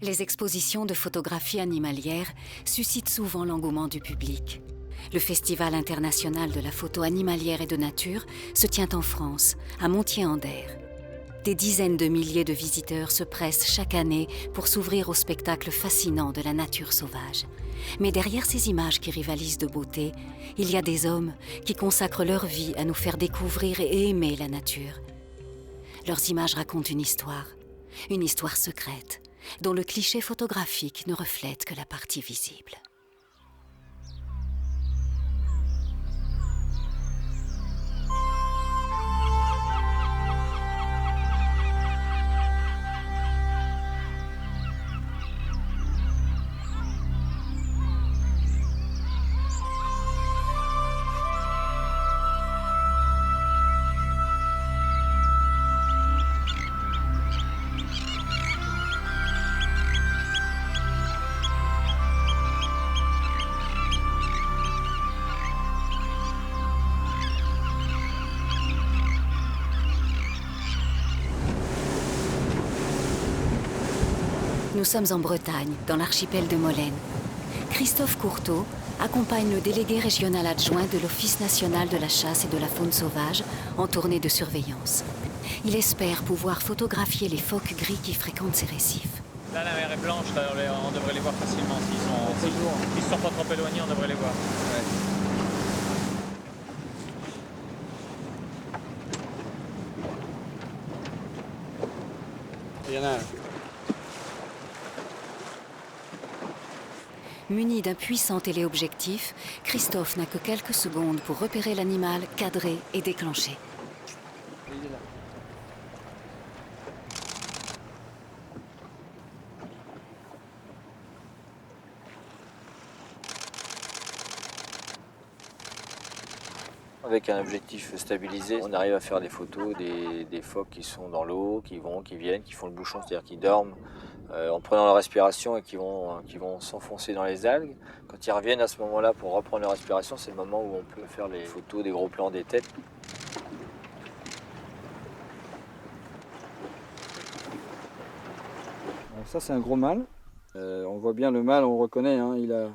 Les expositions de photographie animalière suscitent souvent l'engouement du public. Le Festival international de la photo animalière et de nature se tient en France, à Montier-en-Der. Des dizaines de milliers de visiteurs se pressent chaque année pour s'ouvrir au spectacle fascinant de la nature sauvage. Mais derrière ces images qui rivalisent de beauté, il y a des hommes qui consacrent leur vie à nous faire découvrir et aimer la nature. Leurs images racontent une histoire secrète, dont le cliché photographique ne reflète que la partie visible. Nous sommes en Bretagne, dans l'archipel de Molène. Christophe Courteau accompagne le délégué régional adjoint de l'Office national de la chasse et de la faune sauvage en tournée de surveillance. Il espère pouvoir photographier les phoques gris qui fréquentent ces récifs. Là, la mer est blanche, là, on devrait les voir facilement. S'ils sont pas trop éloignés, on devrait les voir. Ouais. Il y en a un. Muni d'un puissant téléobjectif, Christophe n'a que quelques secondes pour repérer l'animal, cadrer et déclencher. Il est là. Avec un objectif stabilisé, on arrive à faire des photos des phoques qui sont dans l'eau, qui vont, qui viennent, qui font le bouchon, c'est-à-dire qui dorment en prenant leur respiration et qui vont s'enfoncer dans les algues. Quand ils reviennent à ce moment-là pour reprendre leur respiration, c'est le moment où on peut faire les photos des gros plans des têtes. Alors ça c'est un gros mâle. On voit bien le mâle, on le reconnaît, hein, il a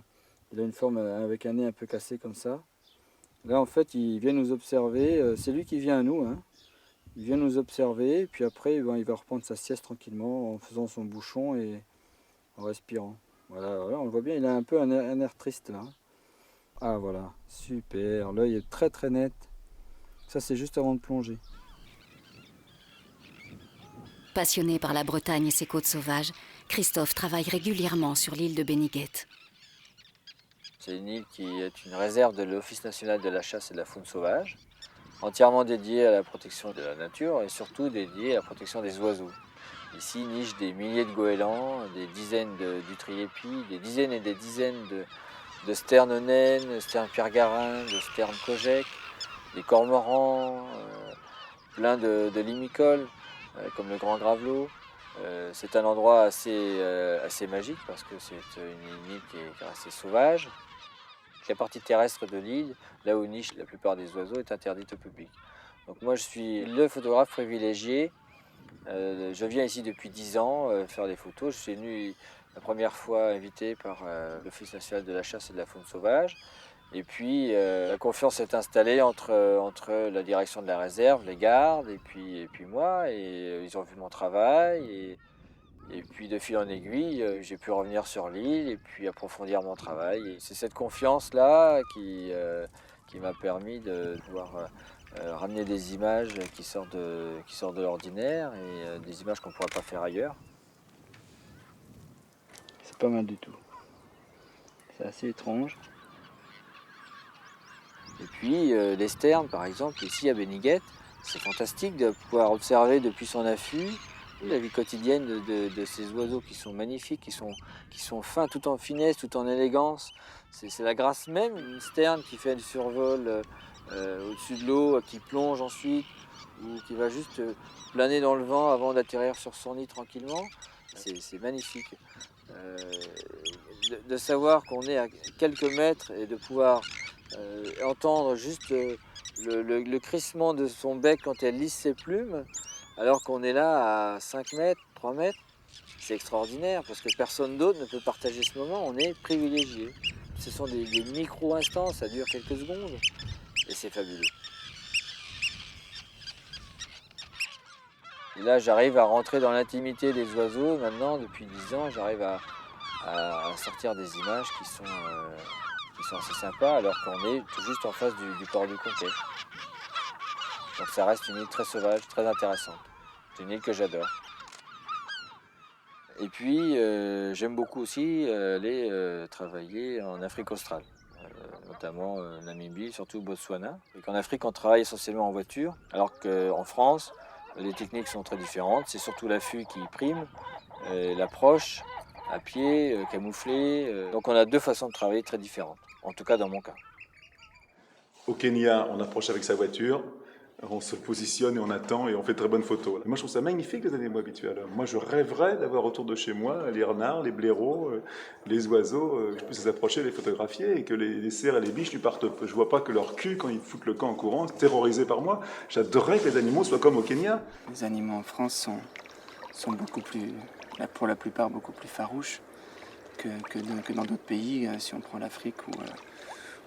une forme avec un nez un peu cassé comme ça. Là en fait il vient nous observer, c'est lui qui vient à nous. Hein. Il vient nous observer, et puis après il va reprendre sa sieste tranquillement en faisant son bouchon et en respirant. Voilà, on le voit bien, il a un peu un air triste là. Ah voilà, super, l'œil est très très net. Ça c'est juste avant de plonger. Passionné par la Bretagne et ses côtes sauvages, Christophe travaille régulièrement sur l'île de Beniguet. C'est une île qui est une réserve de l'Office national de la chasse et de la faune sauvage, entièrement dédiée à la protection de la nature et surtout dédiée à la protection des oiseaux. Ici nichent des milliers de goélands, des dizaines d'utriépis, des dizaines et des dizaines de sternes naines, sternes pierre-garin, de sternes kojek, des cormorans, plein de limicoles, comme le grand gravelot. C'est un endroit assez magique parce que c'est une île qui est assez sauvage. La partie terrestre de l'île, là où nichent la plupart des oiseaux, est interdite au public. Donc moi je suis le photographe privilégié. Je viens ici depuis 10 ans faire des photos. Je suis venu la première fois invité par l'Office national de la chasse et de la faune sauvage. Et puis la confiance s'est installée entre la direction de la réserve, les gardes, et puis moi. Et ils ont vu mon travail. Et puis de fil en aiguille, j'ai pu revenir sur l'île et puis approfondir mon travail. Et c'est cette confiance-là qui m'a permis de pouvoir ramener des images qui sortent de l'ordinaire et des images qu'on ne pourrait pas faire ailleurs. C'est pas mal du tout. C'est assez étrange. Et puis les sternes, par exemple, ici à Beniguet, c'est fantastique de pouvoir observer depuis son affût la vie quotidienne de ces oiseaux qui sont magnifiques, qui sont fins, tout en finesse, tout en élégance. C'est la grâce même, une sterne qui fait le survol au-dessus de l'eau, qui plonge ensuite, ou qui va juste planer dans le vent avant d'atterrir sur son nid tranquillement. C'est magnifique. De savoir qu'on est à quelques mètres et de pouvoir entendre juste le crissement de son bec quand elle lisse ses plumes, alors qu'on est là à 5 mètres, 3 mètres, C'est extraordinaire parce que personne d'autre ne peut partager ce moment, on est privilégié. Ce sont des micro-instants, ça dure quelques secondes et c'est fabuleux. Et là, j'arrive à rentrer dans l'intimité des oiseaux. Maintenant, depuis 10 ans, j'arrive à sortir des images qui sont assez sympas alors qu'on est tout juste en face du port du Conquet. Donc ça reste une île très sauvage, très intéressante. C'est une île que j'adore. Et puis, j'aime beaucoup aussi aller travailler en Afrique australe, notamment Namibie, surtout Botswana. Et qu'en Afrique, on travaille essentiellement en voiture, alors qu'en France, les techniques sont très différentes. C'est surtout l'affût qui prime, l'approche, à pied, camouflé. Donc on a deux façons de travailler très différentes, en tout cas dans mon cas. Au Kenya, on approche avec sa voiture, on se positionne et on attend et on fait de très bonnes photos. Moi, je trouve ça magnifique, les animaux habituels. Moi, je rêverais d'avoir autour de chez moi les renards, les blaireaux, les oiseaux, que je puisse les approcher, les photographier et que les cerfs et les biches lui partent. Je vois pas que leur cul, quand ils foutent le camp en courant, terrorisés par moi. J'adorerais que les animaux soient comme au Kenya. Les animaux en France sont beaucoup plus, pour la plupart, beaucoup plus farouches que dans d'autres pays. Si on prend l'Afrique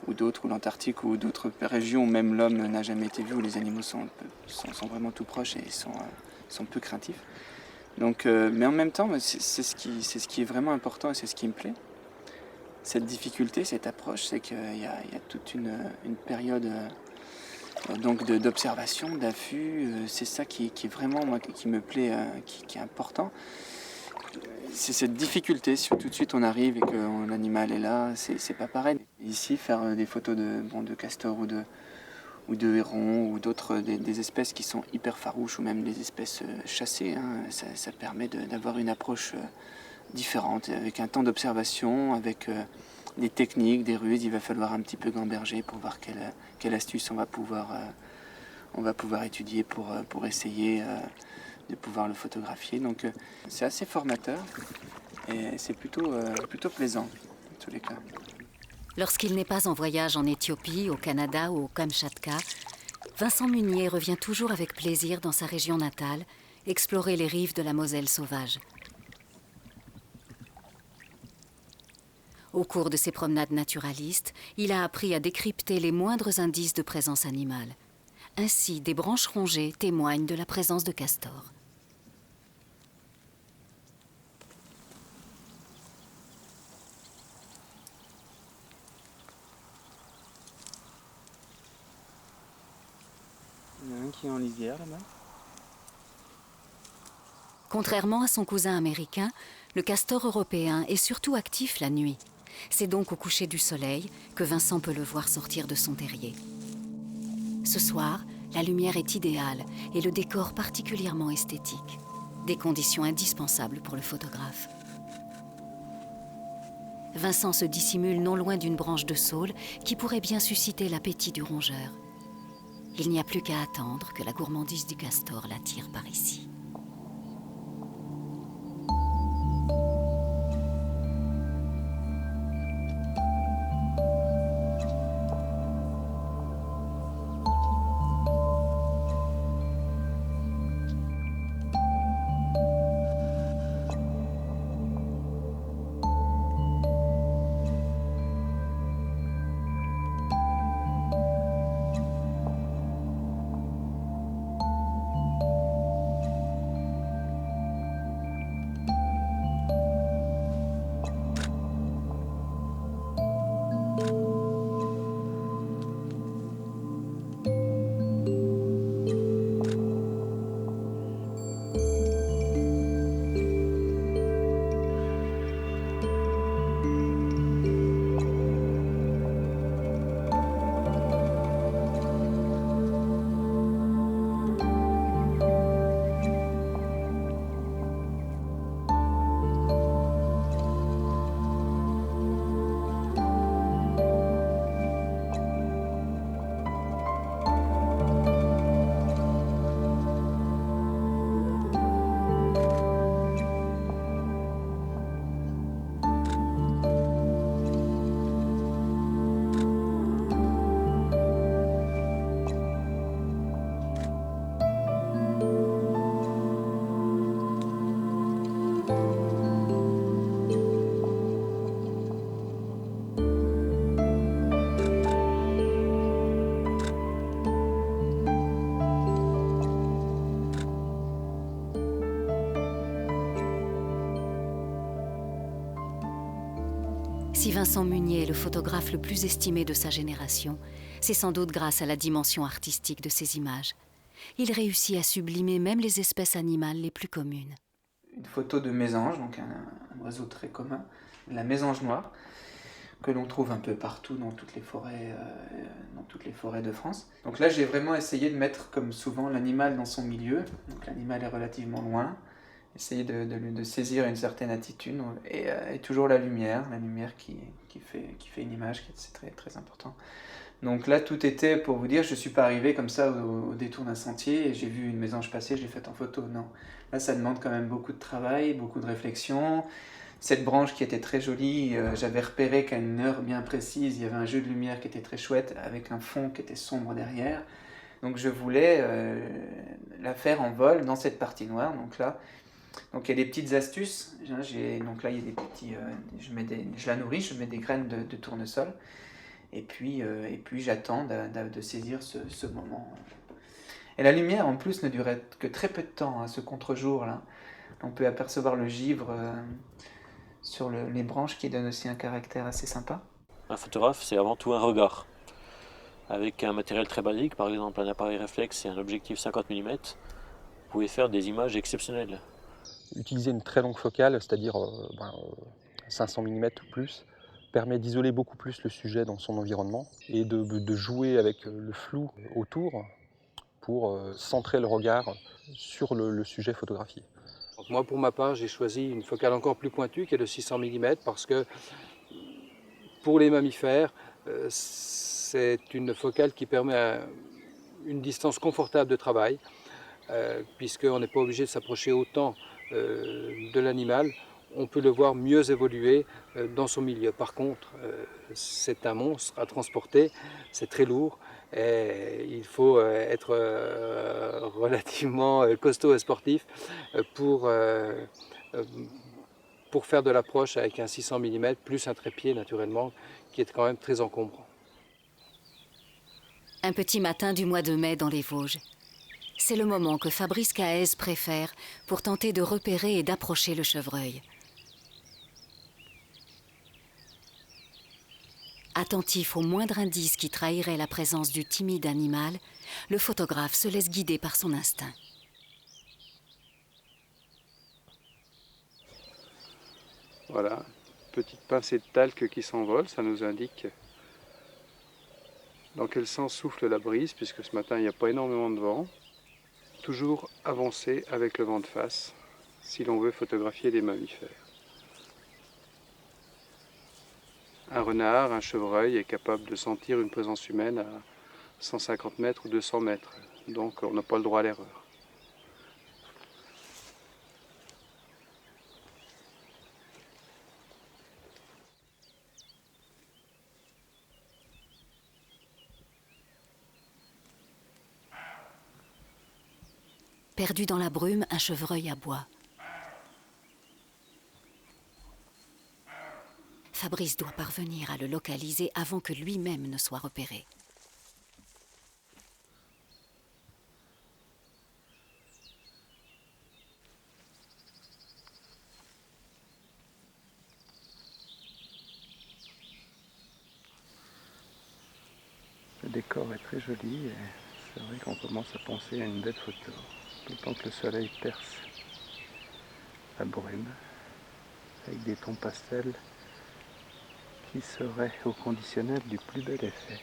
ou d'autres, ou l'Antarctique, ou d'autres régions où même l'homme n'a jamais été vu, où les animaux sont vraiment tout proches et sont peu craintifs. Donc, mais en même temps, c'est ce qui est vraiment important et c'est ce qui me plaît. Cette difficulté, cette approche, c'est qu'il y a toute une période donc d'observation, d'affût. C'est ça qui est vraiment, moi, qui me plaît, qui est important. C'est cette difficulté, si tout de suite on arrive et que l'animal est là, c'est pas pareil. Ici, faire des photos de castors ou de hérons ou d'autres, des espèces qui sont hyper farouches ou même des espèces chassées, hein, ça permet d'avoir une approche différente, avec un temps d'observation, avec des techniques, des ruses. Il va falloir un petit peu gamberger pour voir quelle astuce on va pouvoir étudier pour essayer de pouvoir le photographier. Donc c'est assez formateur et c'est plutôt plaisant en tous les cas. Lorsqu'il n'est pas en voyage en Éthiopie, au Canada ou au Kamchatka, Vincent Munier revient toujours avec plaisir dans sa région natale, explorer les rives de la Moselle sauvage. Au cours de ses promenades naturalistes, il a appris à décrypter les moindres indices de présence animale. Ainsi, des branches rongées témoignent de la présence de castors. Il y en a un qui est en lisière là-bas. Contrairement à son cousin américain, le castor européen est surtout actif la nuit. C'est donc au coucher du soleil que Vincent peut le voir sortir de son terrier. Ce soir, la lumière est idéale et le décor particulièrement esthétique. Des conditions indispensables pour le photographe. Vincent se dissimule non loin d'une branche de saule qui pourrait bien susciter l'appétit du rongeur. Il n'y a plus qu'à attendre que la gourmandise du castor l'attire par ici. Si Vincent Munier est le photographe le plus estimé de sa génération, c'est sans doute grâce à la dimension artistique de ses images. Il réussit à sublimer même les espèces animales les plus communes. Une photo de mésange, donc un oiseau très commun, la mésange noire, que l'on trouve un peu partout dans toutes les forêts de France. Donc là, j'ai vraiment essayé de mettre, comme souvent, l'animal dans son milieu. Donc l'animal est relativement loin. Essayer de saisir une certaine attitude et toujours la lumière qui fait une image, c'est très, très important. Donc là, tout était, pour vous dire, je ne suis pas arrivé comme ça au détour d'un sentier et j'ai vu une mésange passer, je l'ai faite en photo. Non, là, ça demande quand même beaucoup de travail, beaucoup de réflexion. Cette branche qui était très jolie, j'avais repéré qu'à une heure bien précise, il y avait un jeu de lumière qui était très chouette, avec un fond qui était sombre derrière. Donc je voulais la faire en vol dans cette partie noire. Donc il y a des petites astuces. Donc là, il y a des petits, je la nourris, je mets des graines de tournesol. Et puis j'attends de saisir ce moment. Et la lumière, en plus, ne durait que très peu de temps, ce contre-jour-là. On peut apercevoir le givre sur les branches qui donne aussi un caractère assez sympa. Un photographe, c'est avant tout un regard. Avec un matériel très basique, par exemple un appareil réflexe et un objectif 50 mm, vous pouvez faire des images exceptionnelles. Utiliser une très longue focale, c'est-à-dire 500 mm ou plus, permet d'isoler beaucoup plus le sujet dans son environnement et de jouer avec le flou autour pour centrer le regard sur le sujet photographié. Donc moi, pour ma part, j'ai choisi une focale encore plus pointue qui est de 600 mm parce que pour les mammifères, c'est une focale qui permet une distance confortable de travail puisqu'on n'est pas obligé de s'approcher autant de l'animal. On peut le voir mieux évoluer dans son milieu. Par contre, c'est un monstre à transporter, c'est très lourd et il faut être relativement costaud et sportif pour faire de l'approche avec un 600 mm, plus un trépied naturellement, qui est quand même très encombrant. Un petit matin du mois de mai dans les Vosges. C'est le moment que Fabrice Caez préfère pour tenter de repérer et d'approcher le chevreuil. Attentif au moindre indice qui trahirait la présence du timide animal, le photographe se laisse guider par son instinct. Voilà, petite pincée de talc qui s'envole, ça nous indique dans quel sens souffle la brise, puisque ce matin il n'y a pas énormément de vent. Toujours avancer avec le vent de face, si l'on veut photographier des mammifères. Un renard, un chevreuil est capable de sentir une présence humaine à 150 mètres ou 200 mètres, donc on n'a pas le droit à l'erreur. Perdu dans la brume, un chevreuil aboie. Fabrice doit parvenir à le localiser avant que lui-même ne soit repéré. Le décor est très joli et c'est vrai qu'on commence à penser à une belle photo. D'autant que le soleil perce la brume avec des tons pastels qui seraient au conditionnel du plus bel effet.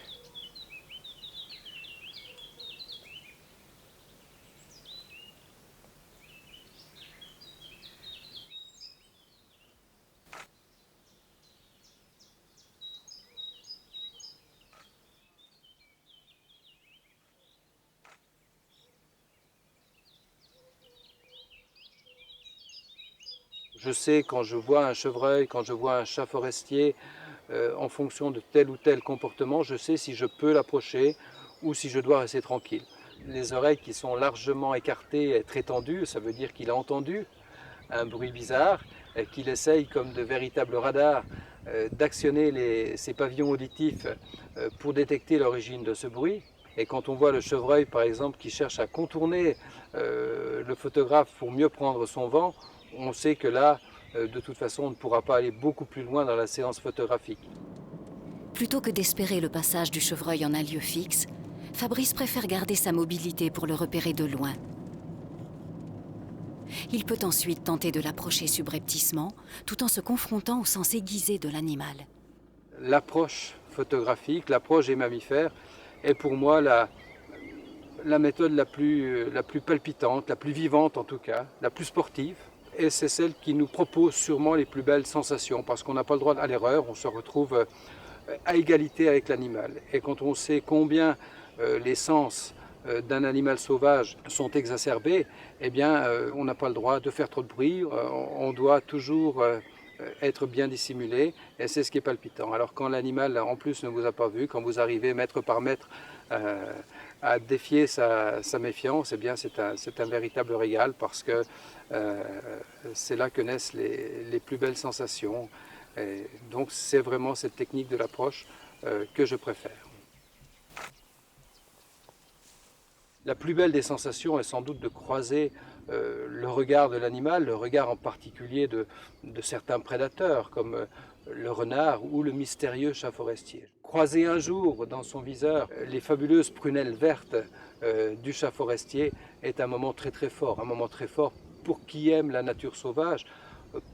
Je sais quand je vois un chevreuil, quand je vois un chat forestier, en fonction de tel ou tel comportement, je sais si je peux l'approcher ou si je dois rester tranquille. Les oreilles qui sont largement écartées et très tendues, ça veut dire qu'il a entendu un bruit bizarre, qu'il essaye comme de véritables radars d'actionner ses pavillons auditifs pour détecter l'origine de ce bruit. Et quand on voit le chevreuil, par exemple, qui cherche à contourner le photographe pour mieux prendre son vent, on sait que là, de toute façon on ne pourra pas aller beaucoup plus loin dans la séance photographique. Plutôt que d'espérer le passage du chevreuil en un lieu fixe, Fabrice préfère garder sa mobilité pour le repérer de loin. Il peut ensuite tenter de l'approcher subrepticement, tout en se confrontant au sens aiguisé de l'animal. L'approche photographique, l'approche des mammifères, est pour moi la méthode la plus palpitante, la plus vivante en tout cas, la plus sportive. Et c'est celle qui nous propose sûrement les plus belles sensations, parce qu'on n'a pas le droit à l'erreur, on se retrouve à égalité avec l'animal. Et quand on sait combien les sens d'un animal sauvage sont exacerbés, eh bien on n'a pas le droit de faire trop de bruit, on doit toujours être bien dissimulé, et c'est ce qui est palpitant. Alors quand l'animal en plus ne vous a pas vu, quand vous arrivez mètre par mètre à défier sa méfiance, eh bien c'est un véritable régal, parce que c'est là que naissent les plus belles sensations. Et donc c'est vraiment cette technique de l'approche que je préfère. La plus belle des sensations est sans doute de croiser le regard de l'animal, le regard en particulier de certains prédateurs comme le renard ou le mystérieux chat forestier. Croiser un jour dans son viseur les fabuleuses prunelles vertes du chat forestier est un moment très fort, un moment très fort pour qui aime la nature sauvage,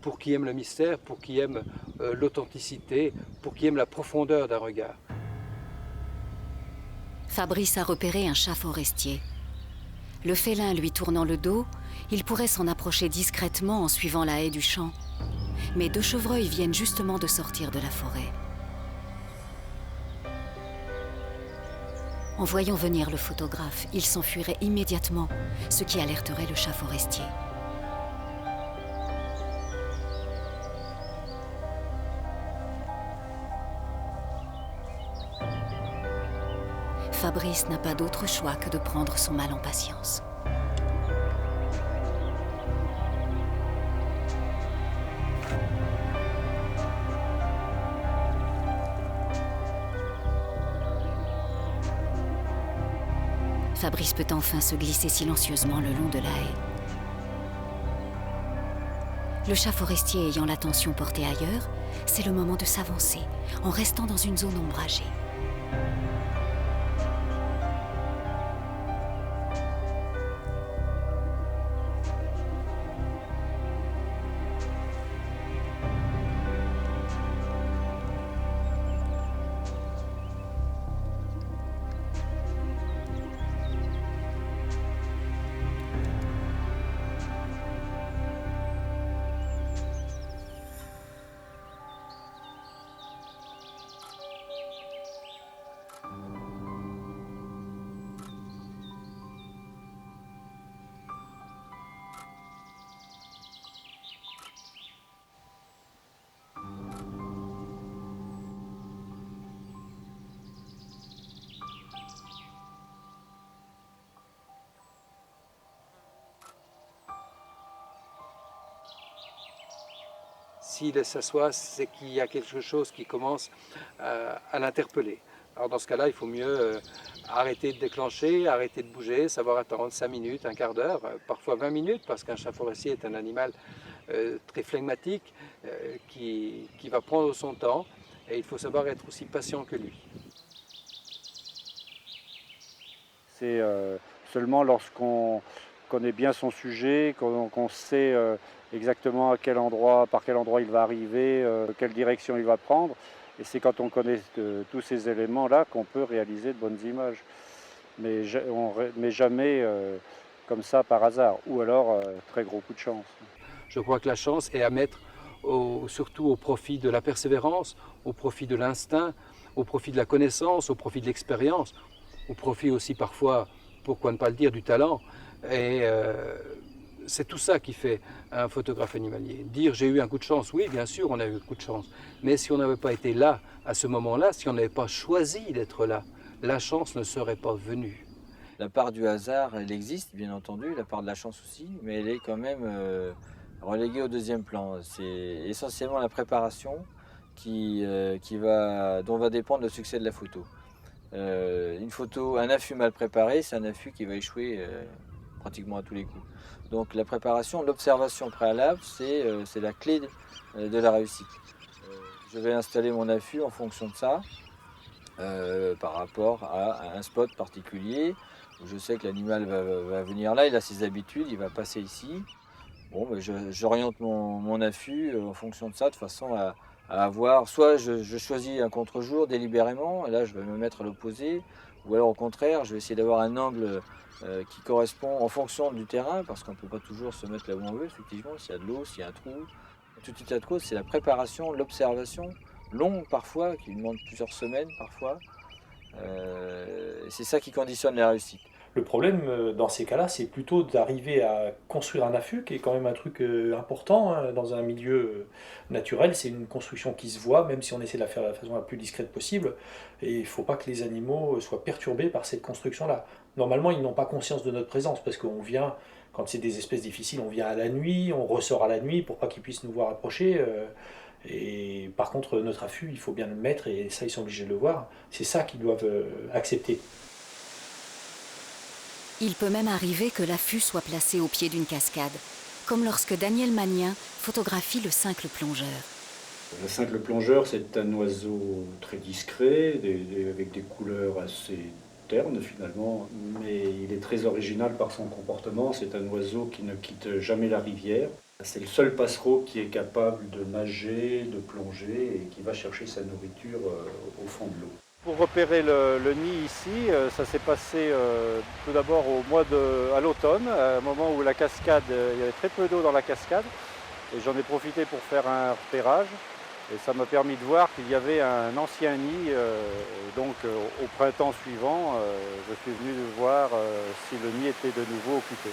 pour qui aime le mystère, pour qui aime l'authenticité, pour qui aime la profondeur d'un regard. Fabrice a repéré un chat forestier. Le félin lui tournant le dos, il pourrait s'en approcher discrètement en suivant la haie du champ. Mais deux chevreuils viennent justement de sortir de la forêt. En voyant venir le photographe, il s'enfuirait immédiatement, ce qui alerterait le chat forestier. Fabrice n'a pas d'autre choix que de prendre son mal en patience. Fabrice peut enfin se glisser silencieusement le long de la haie. Le chat forestier ayant l'attention portée ailleurs, c'est le moment de s'avancer, en restant dans une zone ombragée. S'il s'assoit, c'est qu'il y a quelque chose qui commence à l'interpeller. Alors dans ce cas-là, il faut mieux arrêter de déclencher, arrêter de bouger, savoir attendre 5 minutes, un quart d'heure, parfois 20 minutes, parce qu'un chat forestier est un animal très flegmatique, qui va prendre son temps, et il faut savoir être aussi patient que lui. C'est seulement lorsqu'on connaît bien son sujet, qu'on sait exactement par quel endroit il va arriver, quelle direction il va prendre. Et c'est quand on connaît tous ces éléments-là qu'on peut réaliser de bonnes images. Mais jamais comme ça par hasard, ou alors très gros coup de chance. Je crois que la chance est à mettre surtout au profit de la persévérance, au profit de l'instinct, au profit de la connaissance, au profit de l'expérience, au profit aussi parfois, pourquoi ne pas le dire, du talent. Et c'est tout ça qui fait un photographe animalier. Dire j'ai eu un coup de chance, oui bien sûr on a eu un coup de chance, mais si on n'avait pas été là à ce moment-là, si on n'avait pas choisi d'être là, la chance ne serait pas venue. La part du hasard, elle existe bien entendu, la part de la chance aussi, mais elle est quand même reléguée au deuxième plan. C'est essentiellement la préparation dont va dépendre le succès de la photo. Un affût mal préparé, c'est un affût qui va échouer pratiquement à tous les coups. Donc la préparation, l'observation préalable, c'est la clé de la réussite. Je vais installer mon affût en fonction de ça, par rapport à un spot particulier, où je sais que l'animal va venir là, il a ses habitudes, il va passer ici. Bon, ben j'oriente mon affût en fonction de ça, de façon à avoir, soit je choisis un contre-jour délibérément, et là je vais me mettre à l'opposé, ou alors au contraire, je vais essayer d'avoir un angle qui correspond en fonction du terrain, parce qu'on ne peut pas toujours se mettre là où on veut, effectivement, s'il y a de l'eau, s'il y a un trou. Tout état de cause, c'est la préparation, l'observation, longue parfois, qui demande plusieurs semaines parfois. C'est ça qui conditionne la réussite. Le problème dans ces cas-là, c'est plutôt d'arriver à construire un affût, qui est quand même un truc important hein, dans un milieu naturel. C'est une construction qui se voit, même si on essaie de la faire de la façon la plus discrète possible. Et il ne faut pas que les animaux soient perturbés par cette construction-là. Normalement, ils n'ont pas conscience de notre présence, parce qu'on vient, quand c'est des espèces difficiles, on vient à la nuit, on ressort à la nuit pour pas qu'ils puissent nous voir approcher. Et par contre, notre affût, il faut bien le mettre, et ça, ils sont obligés de le voir. C'est ça qu'ils doivent accepter. Il peut même arriver que l'affût soit placé au pied d'une cascade, comme lorsque Daniel Magnin photographie le cincle plongeur. Le cincle plongeur, c'est un oiseau très discret, avec des couleurs assez ternes finalement, mais il est très original par son comportement. C'est un oiseau qui ne quitte jamais la rivière. C'est le seul passereau qui est capable de nager, de plonger et qui va chercher sa nourriture au fond de l'eau. Pour repérer le nid ici, ça s'est passé tout d'abord à l'automne, à un moment où la cascade, il y avait très peu d'eau dans la cascade, et j'en ai profité pour faire un repérage, et ça m'a permis de voir qu'il y avait un ancien nid, donc au printemps suivant, je suis venu voir si le nid était de nouveau occupé.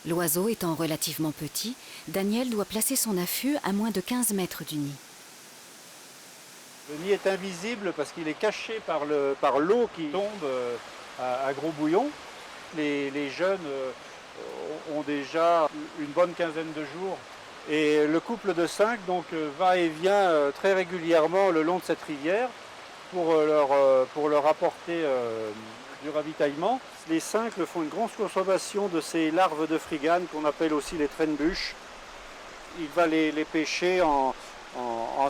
L'oiseau étant relativement petit, Daniel doit placer son affût à moins de 15 mètres du nid. Le nid est invisible parce qu'il est caché par l'eau qui tombe à gros bouillon. Les jeunes ont déjà une bonne quinzaine de jours. Et le couple de 5 donc, va et vient très régulièrement le long de cette rivière pour leur apporter du ravitaillement. Les cincles font une grande consommation de ces larves de frigane qu'on appelle aussi les traîne-bûches. Il va les pêcher en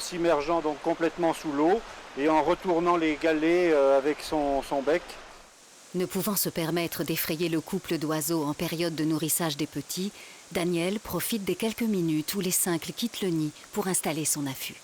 s'immergeant donc complètement sous l'eau et en retournant les galets avec son bec. Ne pouvant se permettre d'effrayer le couple d'oiseaux en période de nourrissage des petits, Daniel profite des quelques minutes où les cincles quittent le nid pour installer son affût.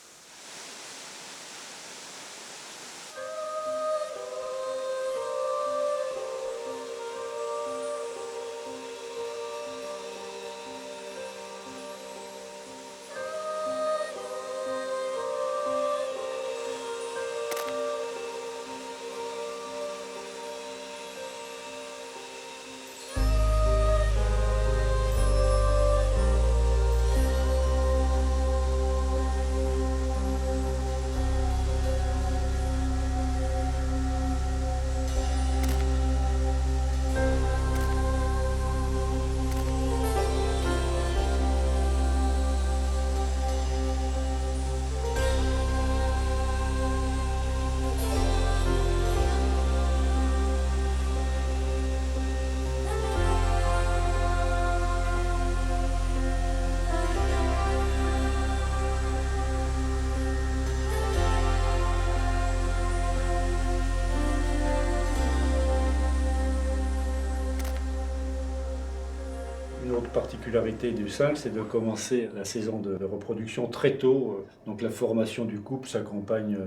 Une autre particularité du cincle, c'est de commencer la saison de reproduction très tôt. Donc la formation du couple s'accompagne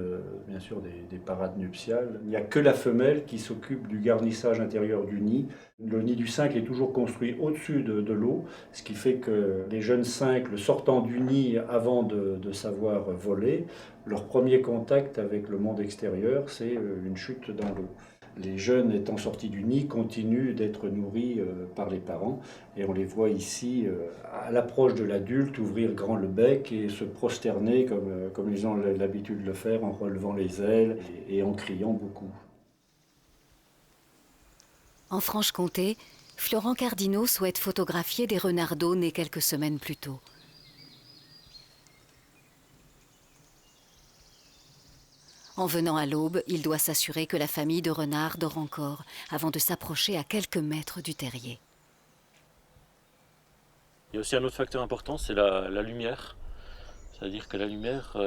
bien sûr des parades nuptiales. Il n'y a que la femelle qui s'occupe du garnissage intérieur du nid. Le nid du cincle est toujours construit au-dessus de l'eau, ce qui fait que les jeunes cincles sortant du nid avant de savoir voler, leur premier contact avec le monde extérieur, c'est une chute dans l'eau. Les jeunes étant sortis du nid continuent d'être nourris par les parents et on les voit ici à l'approche de l'adulte ouvrir grand le bec et se prosterner comme ils ont l'habitude de le faire en relevant les ailes et en criant beaucoup. En Franche-Comté, Florent Cardinaux souhaite photographier des renardeaux nés quelques semaines plus tôt. En venant à l'aube, il doit s'assurer que la famille de renards dort encore avant de s'approcher à quelques mètres du terrier. Il y a aussi un autre facteur important, c'est la lumière. C'est-à-dire que la lumière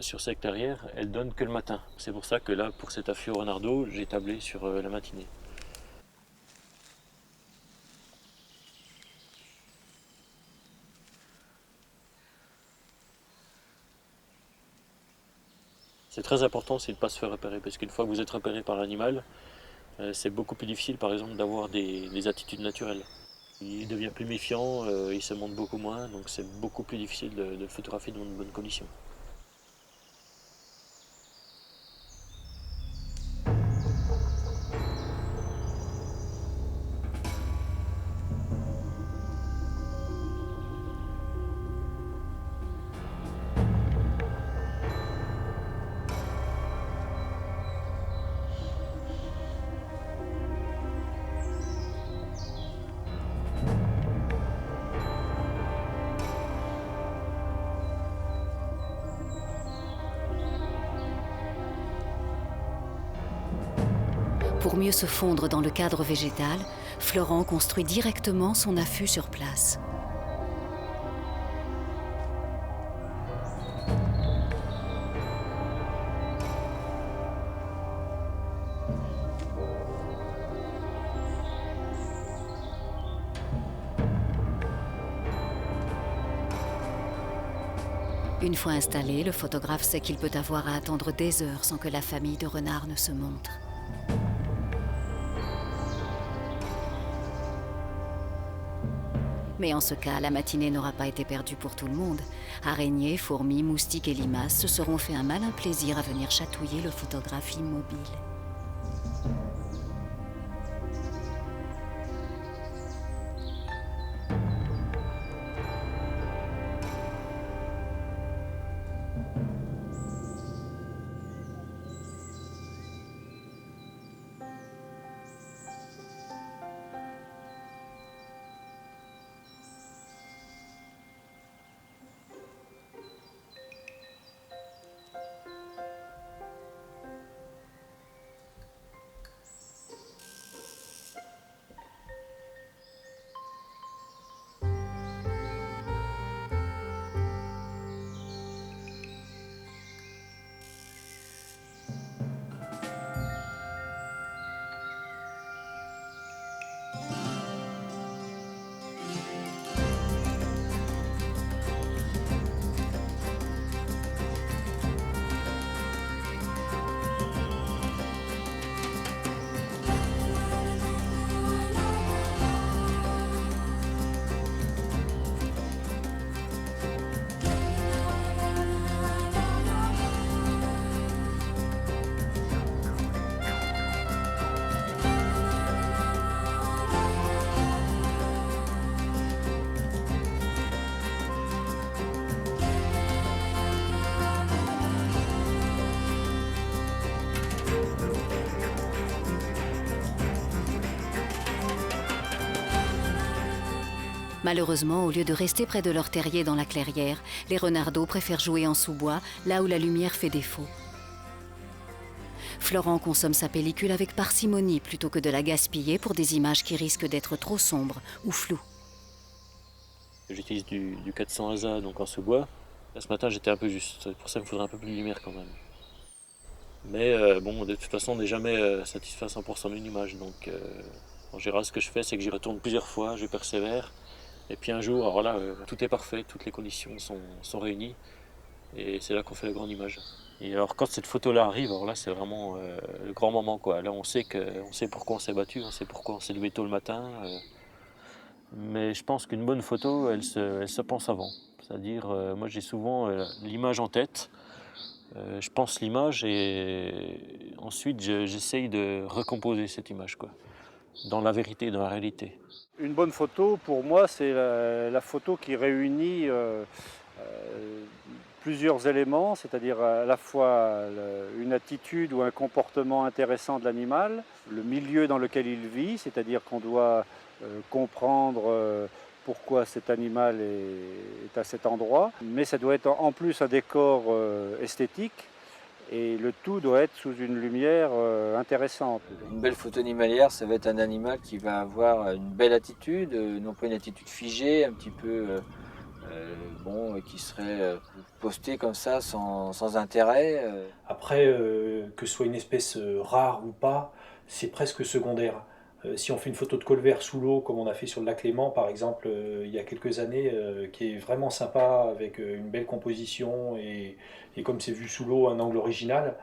sur cette clairière, elle donne que le matin. C'est pour ça que là, pour cet affût au renardeau, j'ai tablé sur la matinée. C'est très important aussi de ne pas se faire repérer, parce qu'une fois que vous êtes repéré par l'animal, c'est beaucoup plus difficile par exemple d'avoir des attitudes naturelles. Il devient plus méfiant, il se montre beaucoup moins, donc c'est beaucoup plus difficile de photographier dans de bonnes conditions. Pour mieux se fondre dans le cadre végétal, Florent construit directement son affût sur place. Une fois installé, le photographe sait qu'il peut avoir à attendre des heures sans que la famille de renards ne se montre. Mais en ce cas, la matinée n'aura pas été perdue pour tout le monde. Araignées, fourmis, moustiques et limaces se seront fait un malin plaisir à venir chatouiller le photographe immobile. Malheureusement, au lieu de rester près de leur terrier dans la clairière, les renardeaux préfèrent jouer en sous-bois, là où la lumière fait défaut. Florent consomme sa pellicule avec parcimonie plutôt que de la gaspiller pour des images qui risquent d'être trop sombres ou floues. J'utilise du 400 ASA donc en sous-bois. Ce matin j'étais un peu juste, pour ça il me faudrait un peu plus de lumière quand même. Mais bon, de toute façon on n'est jamais satisfait à 100% d'une image, donc en général ce que je fais c'est que j'y retourne plusieurs fois, je persévère. Et puis un jour, alors là, tout est parfait, toutes les conditions sont réunies. Et c'est là qu'on fait la grande image. Et alors quand cette photo-là arrive, alors là c'est vraiment le grand moment, quoi. Là on sait pourquoi on s'est battu, on sait pourquoi on s'est levé tôt le matin. Mais je pense qu'une bonne photo, elle se pense avant. C'est-à-dire, moi j'ai souvent l'image en tête. Je pense l'image et ensuite j'essaye de recomposer cette image, quoi. Dans la vérité, dans la réalité. Une bonne photo, pour moi, c'est la photo qui réunit plusieurs éléments, c'est-à-dire à la fois une attitude ou un comportement intéressant de l'animal, le milieu dans lequel il vit, c'est-à-dire qu'on doit comprendre pourquoi cet animal est à cet endroit, mais ça doit être en plus un décor esthétique Et le tout doit être sous une lumière intéressante. Une belle photo animalière, ça va être un animal qui va avoir une belle attitude, non pas une attitude figée, un petit peu qui serait posté comme ça sans intérêt. Après, que ce soit une espèce rare ou pas, c'est presque secondaire. Si on fait une photo de colvert sous l'eau, comme on a fait sur le lac Léman par exemple il y a quelques années, qui est vraiment sympa avec une belle composition et comme c'est vu sous l'eau, un angle original,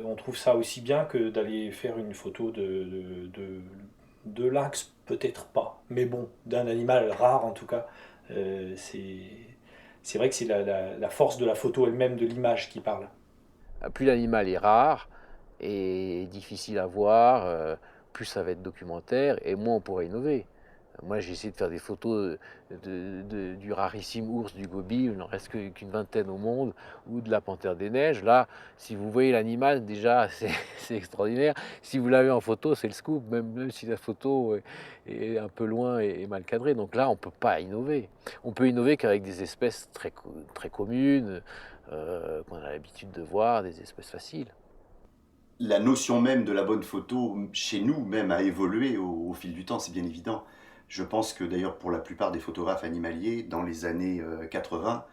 on trouve ça aussi bien que d'aller faire une photo de lynx, peut-être pas, mais bon, d'un animal rare en tout cas. C'est vrai que c'est la force de la photo elle-même, de l'image qui parle. Plus l'animal est rare et difficile à voir, plus ça va être documentaire et moins on pourra innover. Moi, j'ai essayé de faire des photos du rarissime ours du Gobi, il n'en reste qu'une vingtaine au monde, ou de la panthère des neiges. Là, si vous voyez l'animal, déjà, c'est extraordinaire. Si vous l'avez en photo, c'est le scoop, même si la photo est un peu loin et mal cadrée. Donc là, on ne peut pas innover. On peut innover qu'avec des espèces très, très communes, qu'on a l'habitude de voir, des espèces faciles. La notion même de la bonne photo, chez nous même, a évolué au fil du temps, c'est bien évident. Je pense que d'ailleurs pour la plupart des photographes animaliers, dans les années 80,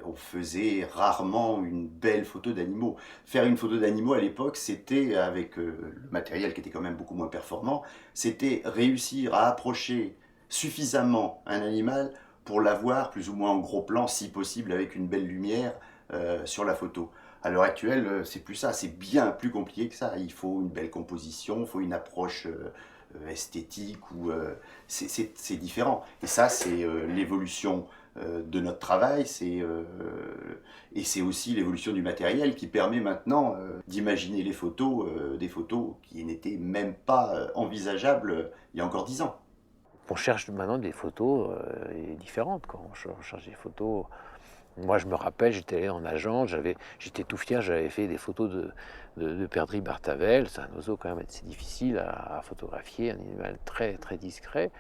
on faisait rarement une belle photo d'animaux. Faire une photo d'animaux à l'époque, c'était, avec le matériel qui était quand même beaucoup moins performant, c'était réussir à approcher suffisamment un animal pour l'avoir plus ou moins en gros plan, si possible avec une belle lumière sur la photo. À l'heure actuelle, c'est plus ça, c'est bien plus compliqué que ça. Il faut une belle composition, il faut une approche esthétique, c'est différent. Et ça, c'est l'évolution de notre travail, et c'est aussi l'évolution du matériel qui permet maintenant d'imaginer les photos, des photos qui n'étaient même pas envisageables il y a encore 10 ans. On cherche maintenant des photos différentes, quoi. On cherche des photos. Moi, je me rappelle, j'étais allé en agence, j'étais tout fier, j'avais fait des photos de perdrix bartavel. C'est un oiseau quand même assez difficile à photographier, un animal très, très discret.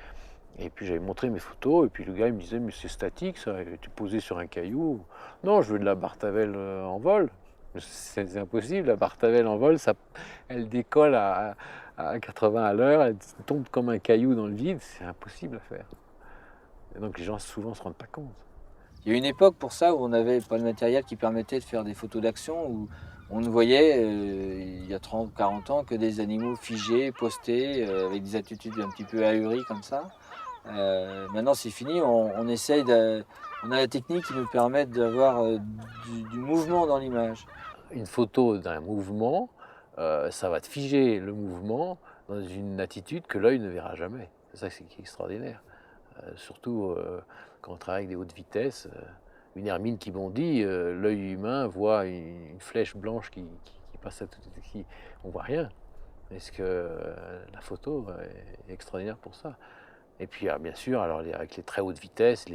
Et puis j'avais montré mes photos, et puis le gars il me disait, mais c'est statique ça, tu posé sur un caillou. Non, je veux de la bartavel en vol. C'est impossible, la bartavel en vol, elle décolle à 80 à l'heure, elle tombe comme un caillou dans le vide, c'est impossible à faire. Et donc les gens souvent ne se rendent pas compte. Il y a eu une époque pour ça où on n'avait pas le matériel qui permettait de faire des photos d'action, où on ne voyait, il y a 30 ou 40 ans, que des animaux figés, postés, avec des attitudes un petit peu ahuries comme ça. Maintenant c'est fini, on essaye on a la technique qui nous permet d'avoir du mouvement dans l'image. Une photo d'un mouvement, ça va te figer le mouvement dans une attitude que l'œil ne verra jamais. C'est ça qui est extraordinaire. Surtout quand on travaille avec des hautes vitesses, une hermine qui bondit, l'œil humain voit une flèche blanche qui passe à tout, on voit rien. Est-ce que la photo est extraordinaire pour ça? Et puis bien sûr, alors avec les très hautes vitesses,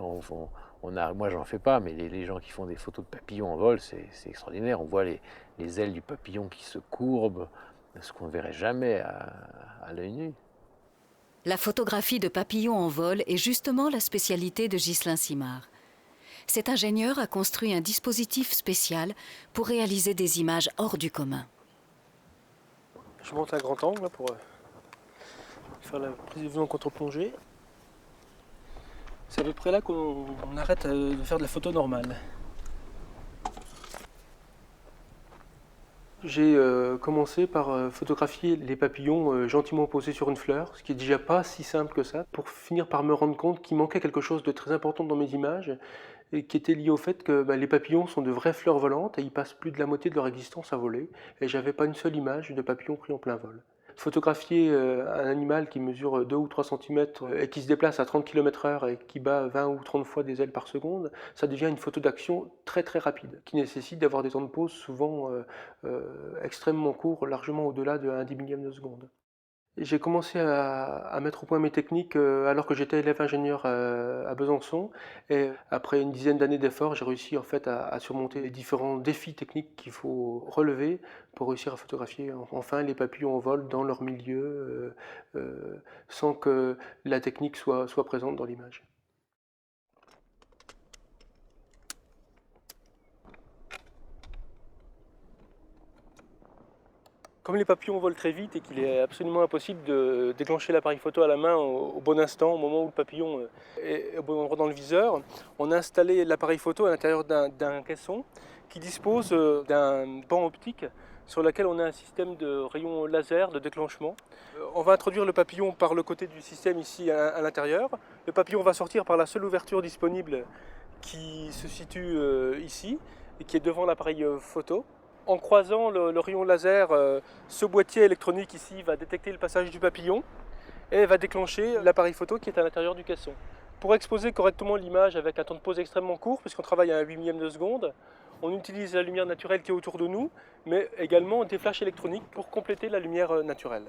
moi j'en fais pas, mais les gens qui font des photos de papillons en vol, c'est extraordinaire. On voit les ailes du papillon qui se courbent, ce qu'on ne verrait jamais à l'œil nu. La photographie de papillons en vol est justement la spécialité de Ghislain Simard. Cet ingénieur a construit un dispositif spécial pour réaliser des images hors du commun. Je monte un grand angle pour faire la prise de vue en contre-plongée. C'est à peu près là qu'on arrête de faire de la photo normale. J'ai commencé par photographier les papillons gentiment posés sur une fleur, ce qui est déjà pas si simple que ça, pour finir par me rendre compte qu'il manquait quelque chose de très important dans mes images, et qui était lié au fait que les papillons sont de vraies fleurs volantes et ils passent plus de la moitié de leur existence à voler, et j'avais pas une seule image de papillon pris en plein vol. Photographier un animal qui mesure 2 ou 3 cm et qui se déplace à 30 km/h et qui bat 20 ou 30 fois des ailes par seconde, ça devient une photo d'action très très rapide, qui nécessite d'avoir des temps de pause souvent extrêmement courts, largement au-delà de 1/10 millième de seconde. J'ai commencé à mettre au point mes techniques alors que j'étais élève ingénieur à Besançon, et après une dizaine d'années d'efforts, j'ai réussi en fait à surmonter les différents défis techniques qu'il faut relever pour réussir à photographier enfin les papillons en vol dans leur milieu sans que la technique soit présente dans l'image. Comme les papillons volent très vite et qu'il est absolument impossible de déclencher l'appareil photo à la main au bon instant, au moment où le papillon est au bon endroit dans le viseur, on a installé l'appareil photo à l'intérieur d'un caisson qui dispose d'un pan optique sur lequel on a un système de rayons laser de déclenchement. On va introduire le papillon par le côté du système ici à l'intérieur. Le papillon va sortir par la seule ouverture disponible qui se situe ici et qui est devant l'appareil photo. En croisant le rayon laser, ce boîtier électronique ici va détecter le passage du papillon et va déclencher l'appareil photo qui est à l'intérieur du caisson. Pour exposer correctement l'image avec un temps de pause extrêmement court, puisqu'on travaille à 1/8 de seconde, on utilise la lumière naturelle qui est autour de nous, mais également des flashs électroniques pour compléter la lumière naturelle.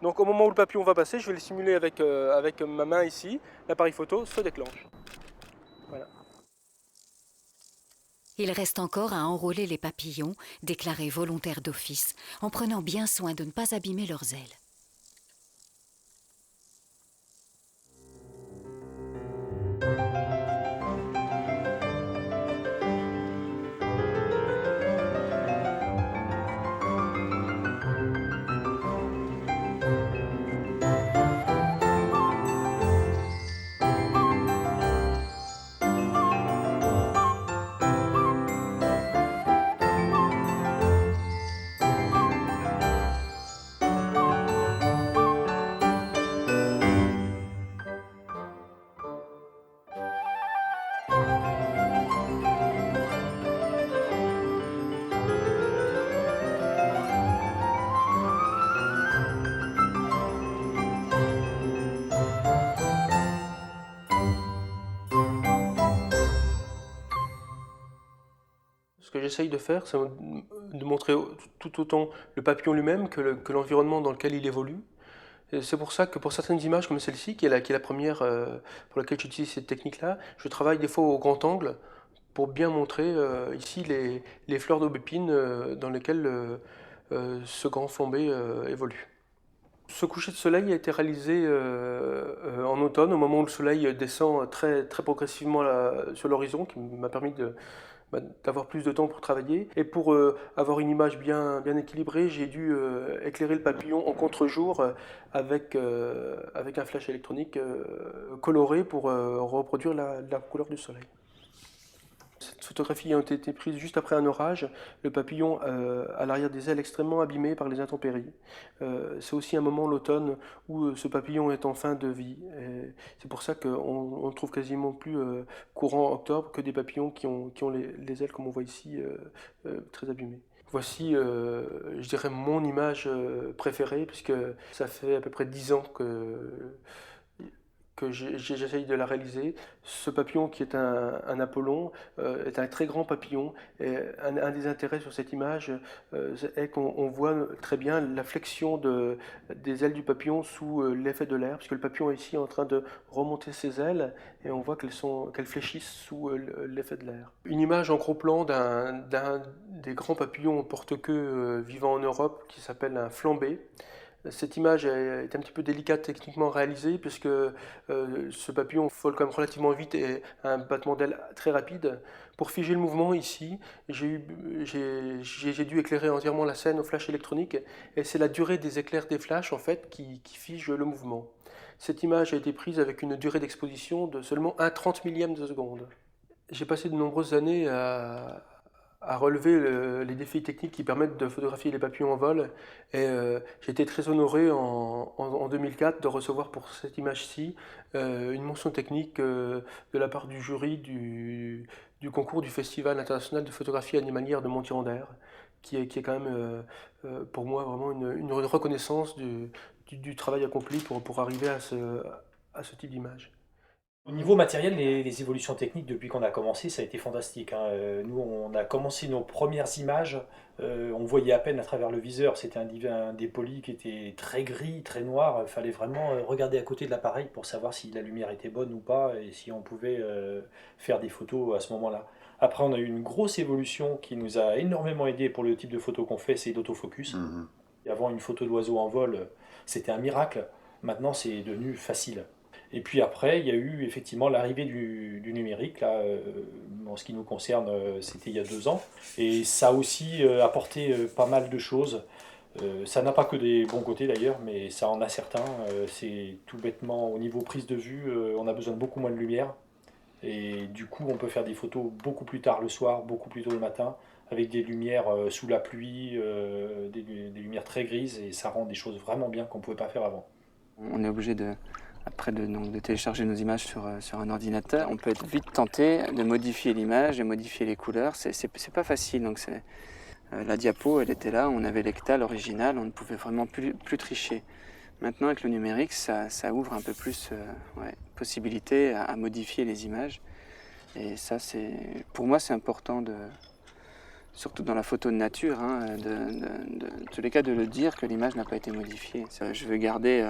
Donc au moment où le papillon va passer, je vais le simuler avec ma main ici, l'appareil photo se déclenche. Voilà. Il reste encore à enrôler les papillons, déclarés volontaires d'office, en prenant bien soin de ne pas abîmer leurs ailes. Ce que j'essaye de faire, c'est de montrer tout autant le papillon lui-même que l'environnement dans lequel il évolue. C'est pour ça que pour certaines images comme celle-ci, qui est la première pour laquelle j'utilise cette technique-là, je travaille des fois au grand angle pour bien montrer ici les fleurs d'aubépine dans lesquelles ce grand flambé évolue. Ce coucher de soleil a été réalisé en automne, au moment où le soleil descend très, très progressivement sur l'horizon, qui m'a permis d'avoir plus de temps pour travailler. Et pour avoir une image bien équilibrée, j'ai dû éclairer le papillon en contre-jour avec un flash électronique coloré pour reproduire la couleur du soleil. Cette photographie a été prise juste après un orage, le papillon à l'arrière des ailes extrêmement abîmé par les intempéries. C'est aussi un moment, l'automne, où ce papillon est en fin de vie. C'est pour ça qu'on ne trouve quasiment plus courant octobre que des papillons qui ont les ailes, comme on voit ici, très abîmées. Voici, je dirais, mon image préférée, puisque ça fait à peu près 10 ans que j'essaye de la réaliser. Ce papillon qui est un Apollon est un très grand papillon. Et un des intérêts sur cette image est qu'on voit très bien la flexion des ailes du papillon sous l'effet de l'air, puisque le papillon est ici en train de remonter ses ailes et on voit qu'elles fléchissent sous l'effet de l'air. Une image en gros plan d'un des grands papillons porte-queue vivant en Europe qui s'appelle un flambé. Cette image est un petit peu délicate techniquement réalisée puisque ce papillon vole quand même relativement vite et a un battement d'aile très rapide. Pour figer le mouvement ici, j'ai dû éclairer entièrement la scène au flash électronique et c'est la durée des éclairs des flashs en fait qui fige le mouvement. Cette image a été prise avec une durée d'exposition de seulement 1/30 millième de seconde. J'ai passé de nombreuses années à relever les défis techniques qui permettent de photographier les papillons en vol. Et j'ai été très honoré en 2004 de recevoir pour cette image-ci une mention technique de la part du jury du concours du Festival international de photographie animalière de Montier-en-Der, qui est quand même pour moi vraiment une reconnaissance du travail accompli pour arriver à ce type d'image. Au niveau matériel, les évolutions techniques depuis qu'on a commencé, ça a été fantastique. Nous, on a commencé nos premières images, on voyait à peine à travers le viseur, c'était un dépoli qui était très gris, très noir. Il fallait vraiment regarder à côté de l'appareil pour savoir si la lumière était bonne ou pas et si on pouvait faire des photos à ce moment-là. Après, on a eu une grosse évolution qui nous a énormément aidé pour le type de photo qu'on fait, c'est l'autofocus. Avant, une photo d'oiseau en vol, c'était un miracle. Maintenant, c'est devenu facile. Et puis après, il y a eu effectivement l'arrivée du numérique, là, en ce qui nous concerne, c'était il y a 2 ans. Et ça a aussi apporté pas mal de choses. Ça n'a pas que des bons côtés d'ailleurs, mais ça en a certains. C'est tout bêtement au niveau prise de vue, on a besoin de beaucoup moins de lumière. Et du coup, on peut faire des photos beaucoup plus tard le soir, beaucoup plus tôt le matin, avec des lumières sous la pluie, des lumières très grises, et ça rend des choses vraiment bien qu'on ne pouvait pas faire avant. On est obligé après de télécharger nos images sur un ordinateur. On peut être vite tenté de modifier l'image et modifier les couleurs. C'est pas facile. Donc la diapo, elle était là, on avait l'hectale original, on ne pouvait vraiment plus tricher. Maintenant, avec le numérique, ça ouvre un peu plus possibilité à modifier les images. Et ça, pour moi, c'est important, surtout dans la photo de nature, en tous les cas, de le dire que l'image n'a pas été modifiée. Je veux garder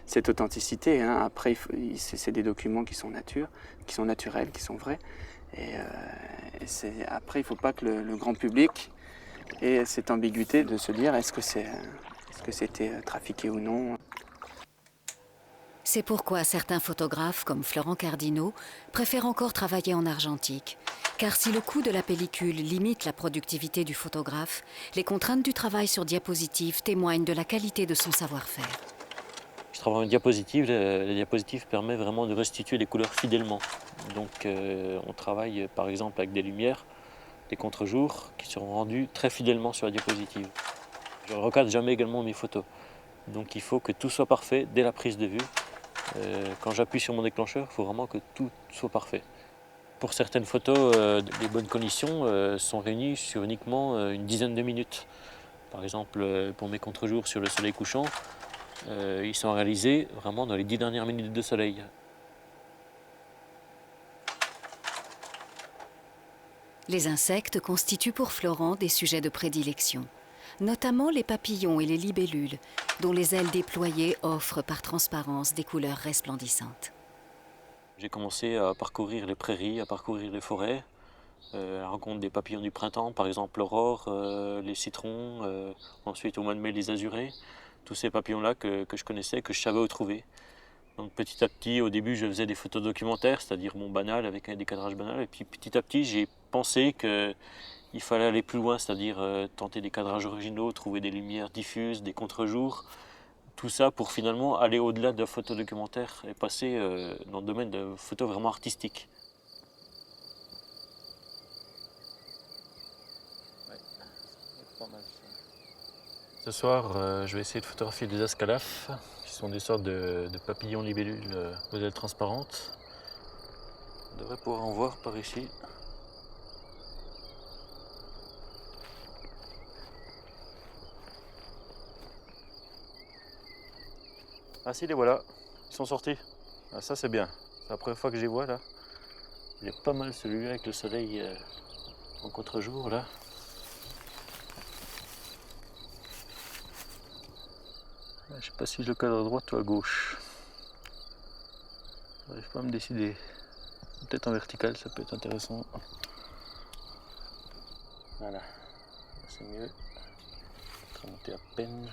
cette authenticité. Après, c'est des documents qui sont naturels, qui sont vrais. Après, il ne faut pas que le grand public ait cette ambiguïté de se dire est-ce que c'était trafiqué ou non. C'est pourquoi certains photographes, comme Florent Cardinaux, préfèrent encore travailler en argentique. Car si le coût de la pellicule limite la productivité du photographe, les contraintes du travail sur diapositive témoignent de la qualité de son savoir-faire. Je travaille en diapositive. La diapositive permet vraiment de restituer les couleurs fidèlement. Donc on travaille par exemple avec des lumières, des contre-jours qui seront rendus très fidèlement sur la diapositive. Je ne recadre jamais également mes photos. Donc il faut que tout soit parfait dès la prise de vue. Quand j'appuie sur mon déclencheur, il faut vraiment que tout soit parfait. Pour certaines photos, les bonnes conditions sont réunies sur uniquement une dizaine de minutes. Par exemple, pour mes contre-jours sur le soleil couchant, ils sont réalisés vraiment dans les 10 dernières minutes de soleil. Les insectes constituent pour Florent des sujets de prédilection, notamment les papillons et les libellules, dont les ailes déployées offrent par transparence des couleurs resplendissantes. J'ai commencé à parcourir les prairies, à parcourir les forêts, à la rencontre des papillons du printemps, par exemple l'aurore, les citrons, ensuite au mois de mai les azurés, tous ces papillons-là que je connaissais, que je savais où trouver. Donc petit à petit, au début, je faisais des photos documentaires, c'est-à-dire banal, avec un décadrage banal, et puis petit à petit, j'ai pensé qu'il fallait aller plus loin, c'est-à-dire tenter des cadrages originaux, trouver des lumières diffuses, des contre-jours, tout ça pour finalement aller au-delà de la photo documentaire et passer dans le domaine de photo vraiment artistique. Ouais, c'est pas mal ça. Ce soir, je vais essayer de photographier des ascalaphes, qui sont des sortes de papillons libellules aux ailes transparentes. On devrait pouvoir en voir par ici. Ah si, les voilà, ils sont sortis. Ah, ça c'est bien, c'est la première fois que je les vois là. Il est pas mal celui-là avec le soleil en contre-jour là. Je sais pas si je le cadre à droite ou à gauche. J'arrive pas à me décider. Peut-être en vertical, ça peut être intéressant. Voilà, c'est mieux. Je vais remonter à peine.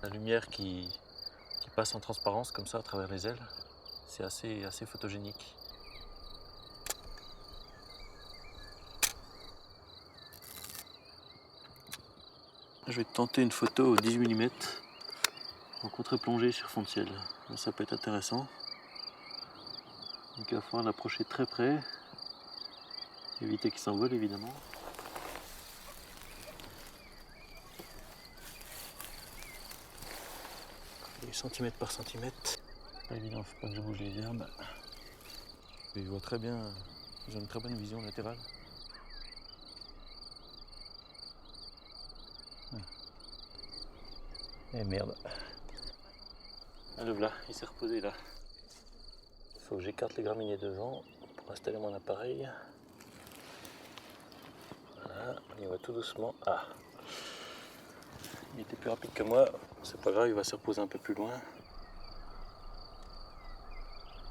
La lumière qui passe en transparence comme ça à travers les ailes, c'est assez photogénique. Je vais tenter une photo au 18 mm en contre-plongée sur fond de ciel. Ça peut être intéressant. Donc il va falloir l'approcher très près, éviter qu'il s'envole évidemment. Et centimètre par centimètre. Pas évident, faut pas que je bouge les herbes. Et je vois très bien, ils ont une très bonne vision latérale. Et merde. Ah, le voilà, il s'est reposé là. Il faut que j'écarte les graminées devant pour installer mon appareil. Voilà, on y va tout doucement. Ah, il était plus rapide que moi, c'est pas grave, il va se reposer un peu plus loin.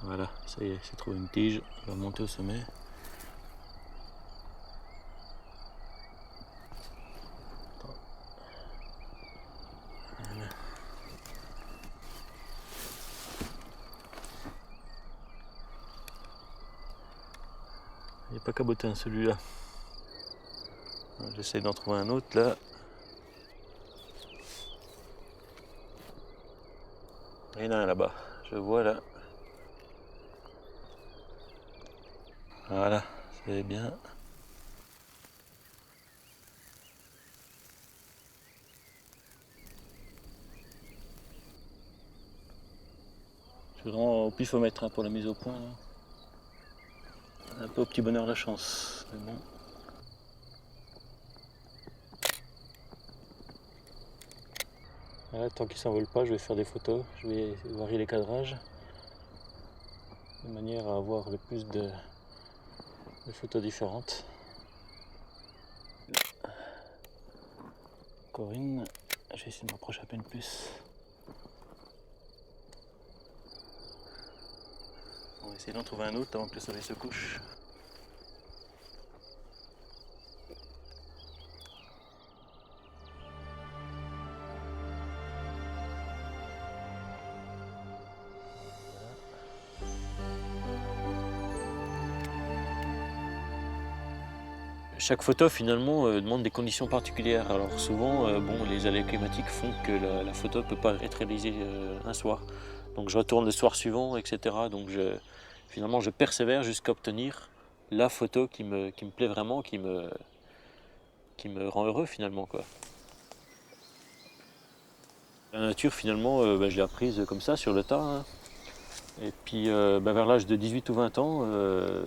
Voilà, ça y est, j'ai trouvé une tige, il va monter au sommet. Voilà. Il n'est pas cabotin celui-là. J'essaie d'en trouver un autre là. Il y en a un là-bas, je vois là. Voilà, c'est bien. Je suis vraiment au pifomètre hein, pour la mise au point. Là. Un peu au petit bonheur de la chance, mais bon. Voilà, tant qu'il ne s'envole pas, je vais faire des photos. Je vais varier les cadrages de manière à avoir le plus de photos différentes. Corinne, je vais essayer de m'approcher à peine plus. On va essayer d'en trouver un autre avant que le soleil se couche. Chaque photo finalement demande des conditions particulières. Alors souvent, les aléas climatiques font que la photo ne peut pas être réalisée un soir. Donc je retourne le soir suivant, etc. Donc finalement je persévère jusqu'à obtenir la photo qui me plaît vraiment, qui me rend heureux finalement, quoi. La nature finalement, je l'ai apprise comme ça sur le tas. Hein. Et puis vers l'âge de 18 ou 20 ans,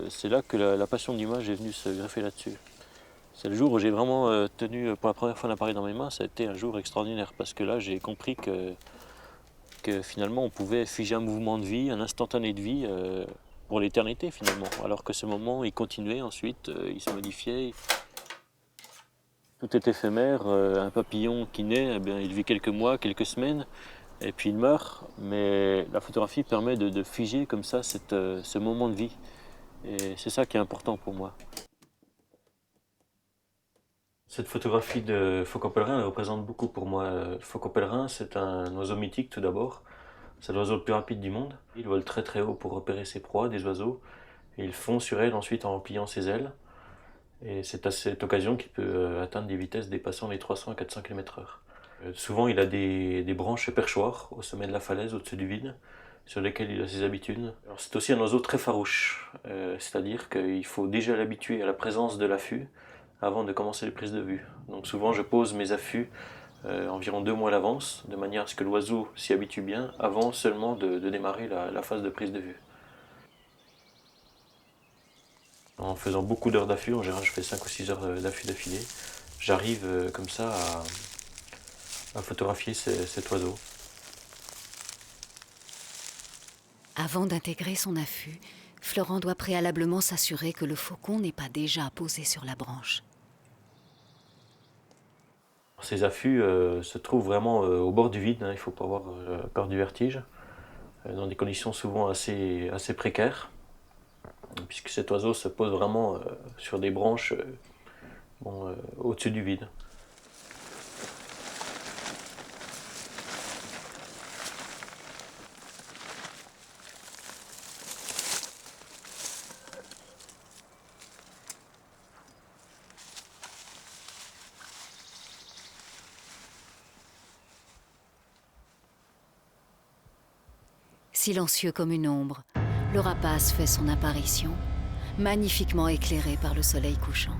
c'est là que la passion de l'image est venue se greffer là-dessus. C'est le jour où j'ai vraiment tenu pour la première fois un appareil dans mes mains. Ça a été un jour extraordinaire parce que là j'ai compris que finalement on pouvait figer un mouvement de vie, un instantané de vie pour l'éternité finalement. Alors que ce moment il continuait ensuite, il se modifiait. Tout est éphémère, un papillon qui naît, il vit quelques mois, quelques semaines et puis il meurt. Mais la photographie permet de figer comme ça ce moment de vie. Et c'est ça qui est important pour moi. Cette photographie de faucon pèlerin elle représente beaucoup pour moi. Le faucon pèlerin, c'est un oiseau mythique tout d'abord. C'est l'oiseau le plus rapide du monde. Il vole très très haut pour repérer ses proies, des oiseaux. Et il fond sur elles ensuite en repliant ses ailes. Et c'est à cette occasion qu'il peut atteindre des vitesses dépassant les 300 à 400 km/h. Souvent il a des branches perchoirs au sommet de la falaise, au-dessus du vide, sur lesquelles il a ses habitudes. C'est aussi un oiseau très farouche, c'est-à-dire qu'il faut déjà l'habituer à la présence de l'affût avant de commencer les prises de vue. Donc souvent je pose mes affûts environ 2 mois à l'avance, de manière à ce que l'oiseau s'y habitue bien avant seulement de démarrer la phase de prise de vue. En faisant beaucoup d'heures d'affût, en général je fais 5 ou 6 heures d'affût d'affilée, j'arrive comme ça à photographier cet oiseau. Avant d'intégrer son affût, Florent doit préalablement s'assurer que le faucon n'est pas déjà posé sur la branche. Ces affûts se trouvent vraiment au bord du vide, hein, il ne faut pas avoir peur du vertige, dans des conditions souvent assez précaires, puisque cet oiseau se pose vraiment sur des branches au-dessus du vide. Silencieux comme une ombre, le rapace fait son apparition, magnifiquement éclairé par le soleil couchant.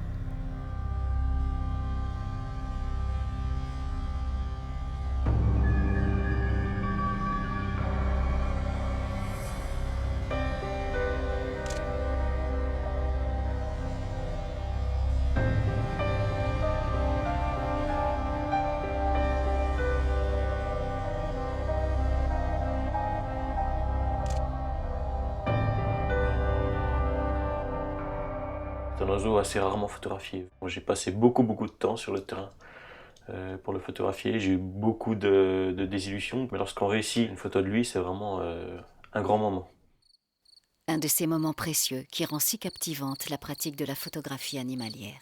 C'est un oiseau assez rarement photographié. J'ai passé beaucoup de temps sur le terrain pour le photographier. J'ai eu beaucoup de désillusions, mais lorsqu'on réussit une photo de lui, c'est vraiment un grand moment. Un de ces moments précieux qui rend si captivante la pratique de la photographie animalière.